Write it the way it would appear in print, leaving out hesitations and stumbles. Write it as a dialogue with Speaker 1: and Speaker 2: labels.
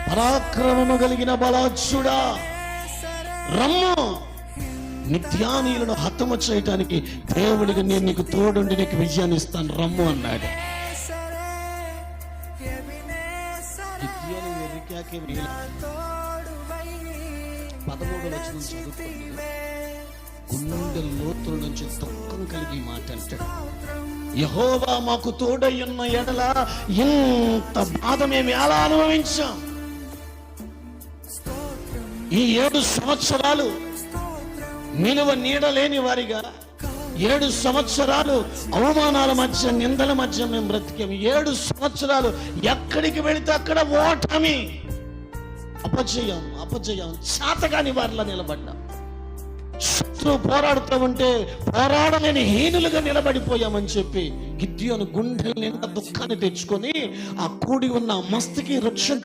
Speaker 1: పరాక్రమము కలిగిన బలాఢ్యుడా రమ్ము, మిద్యానీయులను హతము చేయటానికి దేవుడికి నేను నీకు తోడుండి నీకు విజయాన్ని ఇస్తాను రమ్ము అన్నాడు. గిద్యోను వెర్రికాకే 13వ వచనం చదువుకోండి. గుండె లోతుల నుంచి దుఃఖం కలిగి మాట అంటాడు, యెహోవా మాకు తోడయ్యున్న ఎడల ఇంత బాధ మేము ఎలా అనుభవించాం. ఈ 7 సంవత్సరాలు నిలువ నీడలేని వారిగా 7 సంవత్సరాలు అవమానాల మధ్య నిందల మధ్య మేము బ్రతికాము. 7 సంవత్సరాలు ఎక్కడికి వెళితే అక్కడ ఓటమి, అపజయం శాతగాని వారిలా నిలబడ్డాం. శత్రువు పోరాడుతూ ఉంటే పోరాడలేని హీనులుగా నిలబడిపోయామని చెప్పి గిద్యోను గుండెల నిండా దుఃఖాన్ని తెచ్చుకొని ఆ కూడి ఉన్న మస్తికి వృక్షం